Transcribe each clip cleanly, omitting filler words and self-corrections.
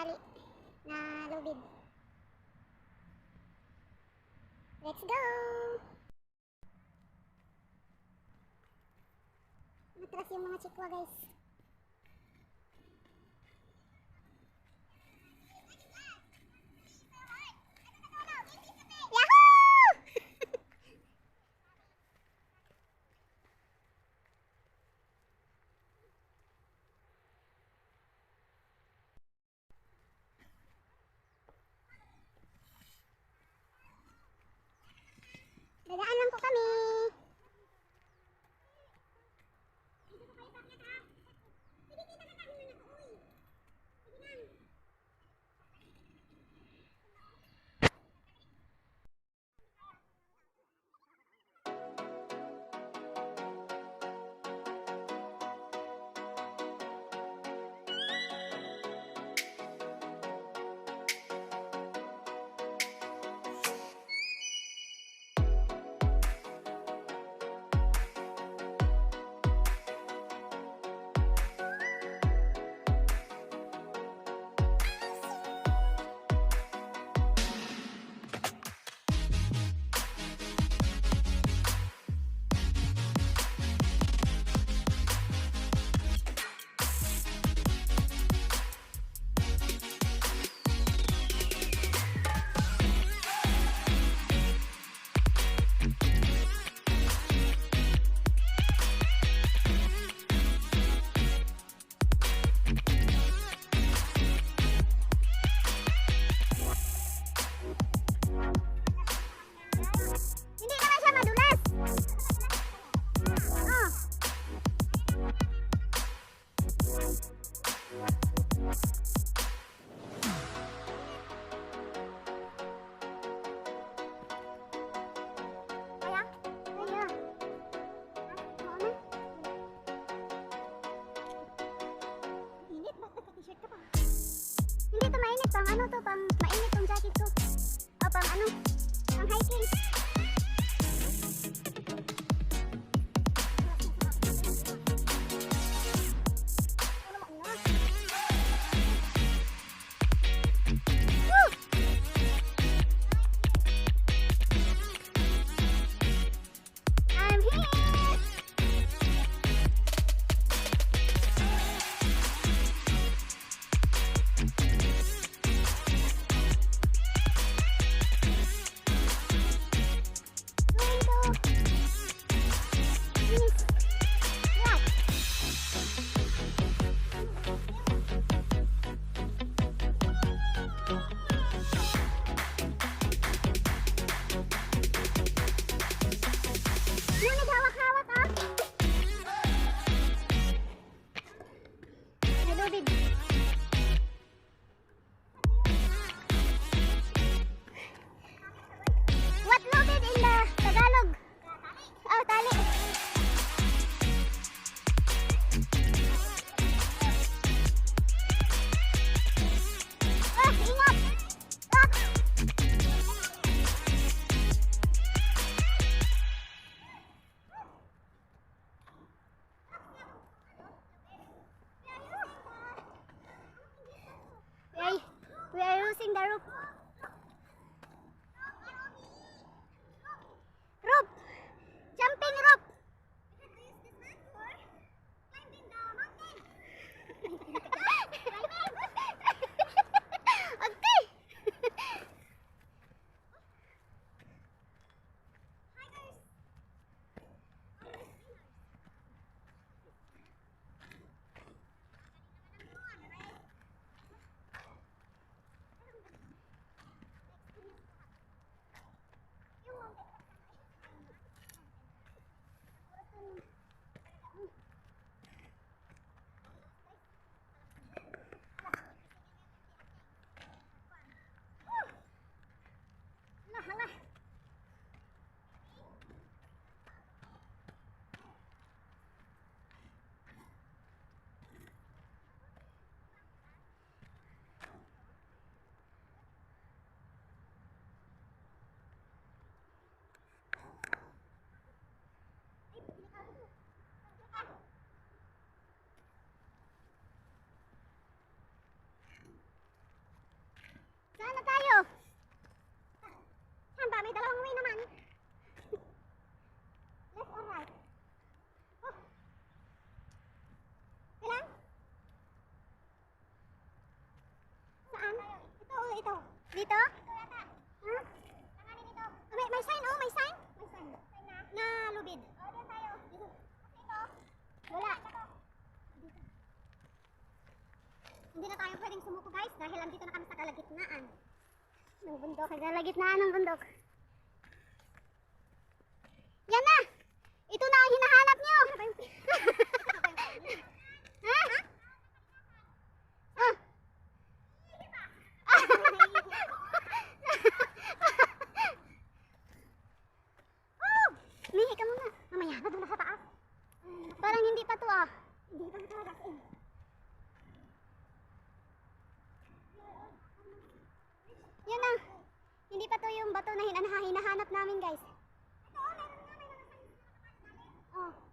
tali na lubid. Let's go! Matras yung mga chikwa guys. Dadaan lang po kami. Hindi to mainit, pang ano to, pang mainit tong jacket ko. O pang ano, pang hiking. I'm here. Yung naghawak-hawak ah. Nalubid. What lubid in the Tagalog? Oh, tali. Ah, ingat. Ah. We are using the rope. Rope! Jumping rope! Okay! Dito? Dito yata. Huh? Tanganin dito. May sign, oh, may sign. May sign. Sign na? Na lubid. Oo, dito tayo. Dito. Dito. Wala. Dito. Hindi na tayo pwedeng sumuko guys dahil andito na kami sa kalagitnaan ng bundok. Kalagitnaan ng bundok. Yan na! Ito na ang hinahanap nyo! Ha? Ah. Oh! Lihi ka muna. Mamaya, nadula sa taas. Parang hindi pa to ah. Hindi pa talaga. Yan na. Hindi pa to yung bato na hinahanap namin guys. Oh.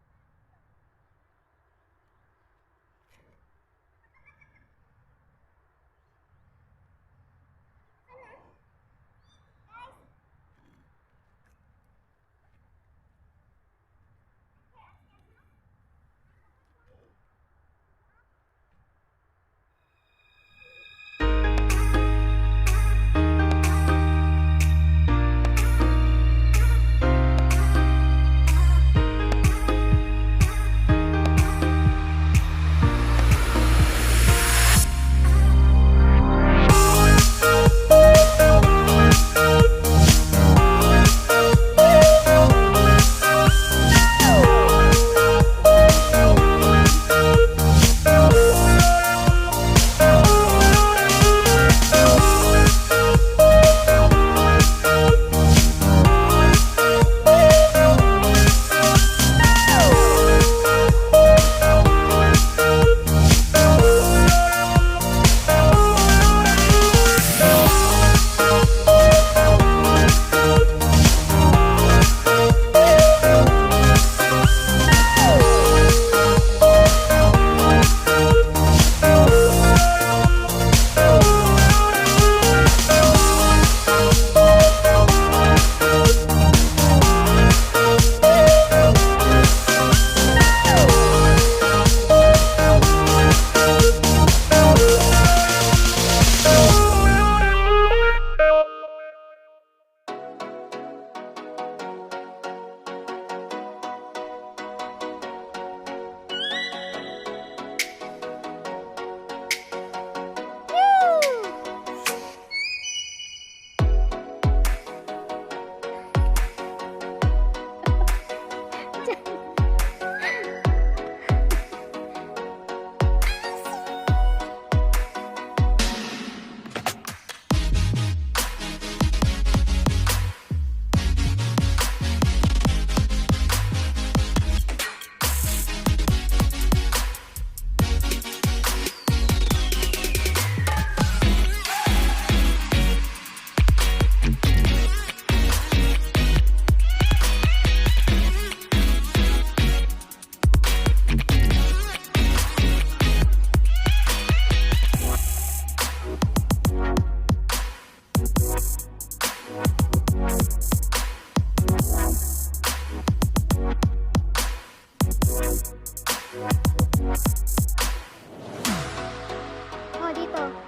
Oh, dito.